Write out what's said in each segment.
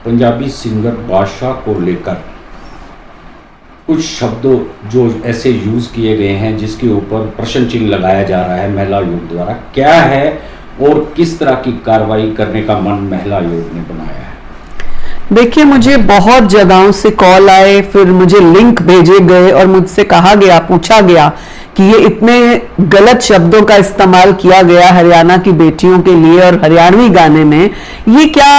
Punjabi singer बादशाह को लेकर कुछ शब्द जो ऐसे यूज किए गए हैं जिसके ऊपर प्रश्न चिन्ह लगाया जा रहा है महिला आयोग द्वारा, क्या है और किस तरह की कार्रवाई करने का मन महिला आयोग ने बनाया है? देखिए, मुझे बहुत जगहों से कॉल आए, फिर मुझे लिंक भेजे गए और मुझसे कहा गया, पूछा गया कि ये इतने गलत शब्दों का इस्तेमाल किया गया हरियाणा की बेटियों के लिए और हरियाणवी गाने में, ये क्या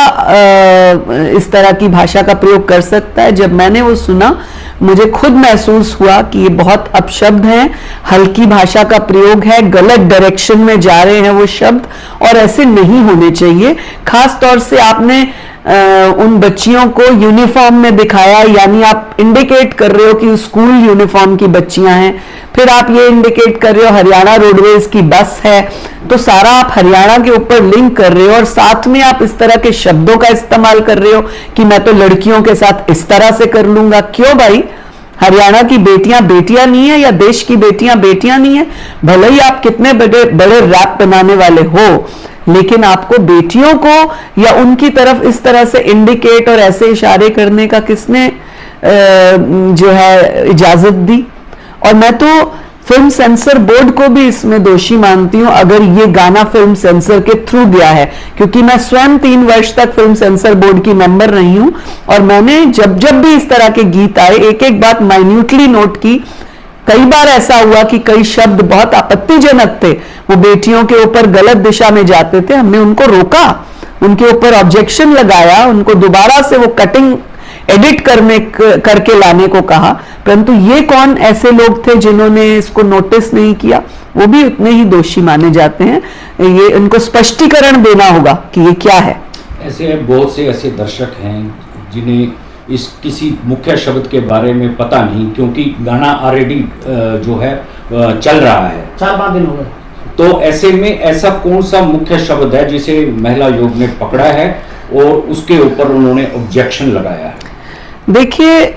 इस तरह की भाषा का प्रयोग कर सकता है। जब मैंने वो सुना, मुझे खुद महसूस हुआ कि ये बहुत अपशब्द हैं, हल्की भाषा का प्रयोग है, गलत डायरेक्शन में जा रहे हैं वो शब्द, और ऐसे नहीं होने चाहिए। खास तौर से आपने उन बच्चियों को यूनिफॉर्म में दिखाया, यानी आप इंडिकेट कर रहे हो कि स्कूल यूनिफॉर्म की बच्चियां हैं, फिर आप ये इंडिकेट कर रहे हो हरियाणा रोडवेज की बस है, तो सारा आप हरियाणा के ऊपर लिंक कर रहे हो और साथ में आप इस तरह के शब्दों का इस्तेमाल कर रहे हो कि मैं तो लड़कियों के साथ इस तरह से कर लूंगा। क्यों भाई? हरियाणा की बेटियां बेटियां नहीं है या देश की बेटियां बेटियां नहीं है? भले ही आप कितने बड़े बड़े रैप बनाने वाले हो, लेकिन आपको बेटियों को या उनकी तरफ इस तरह से इंडिकेट और ऐसे इशारे करने का किसने जो है इजाजत दी? और मैं तो फिल्म सेंसर बोर्ड को भी इसमें दोषी मानती हूं अगर ये गाना फिल्म सेंसर के थ्रू गया है, क्योंकि मैं स्वयं 3 वर्ष तक फिल्म सेंसर बोर्ड की मेंबर रही हूं और मैंने जब जब भी इस तरह के गीत आए एक एक बात माइन्यूटली नोट की। कई बार ऐसा हुआ कि कई शब्द बहुत आपत्तिजनक थे, वो बेटियों के ऊपर गलत दिशा में जाते थे, हमने उनको रोका, उनके ऊपर ऑब्जेक्शन लगाया, उनको दोबारा से वो कटिंग एडिट करके लाने को कहा। परंतु ये कौन ऐसे लोग थे जिन्होंने इसको नोटिस नहीं किया? वो भी उतने ही दोषी माने जाते हैं। ये इनको स्पष्टीकरण देना होगा कि ये क्या है। ऐसे बहुत से ऐसे दर्शक हैं जिन्हें इस किसी मुख्य शब्द के बारे में पता नहीं, क्योंकि गाना ऑलरेडी जो है चल रहा है, 4-5 दिन हो गए। तो ऐसे में ऐसा कौन सा मुख्य शब्द है जिसे महिला आयोग ने पकड़ा है और उसके ऊपर उन्होंने ऑब्जेक्शन लगाया है? देखिए,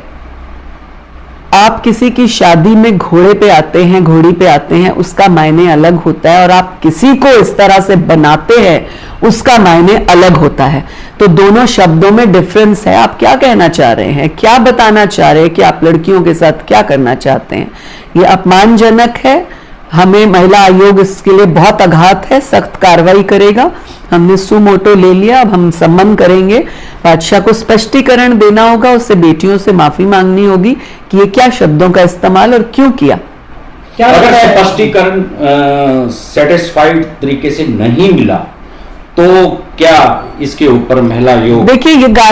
आप किसी की शादी में घोड़े पे आते हैं, घोड़ी पे आते हैं, उसका मायने अलग होता है, और आप किसी को इस तरह से बनाते हैं उसका मायने अलग होता है। तो दोनों शब्दों में डिफरेंस है। आप क्या कहना चाह रहे हैं, क्या बताना चाह रहे हैं कि आप लड़कियों के साथ क्या करना चाहते हैं? ये अपमानजनक है। हमें महिला आयोग इसके लिए बहुत आघात है, सख्त कार्रवाई करेगा। हमने सुमोटो ले लिया, अब हम सम्मन करेंगे। बादशाह को स्पष्टीकरण देना होगा, उससे बेटियों से माफी मांगनी होगी कि ये क्या शब्दों का इस्तेमाल और क्यों किया। क्या अगर स्पष्टीकरण सेटिस्फाइड तरीके से नहीं मिला तो क्या इसके ऊपर महिला आयोग? देखिए, ये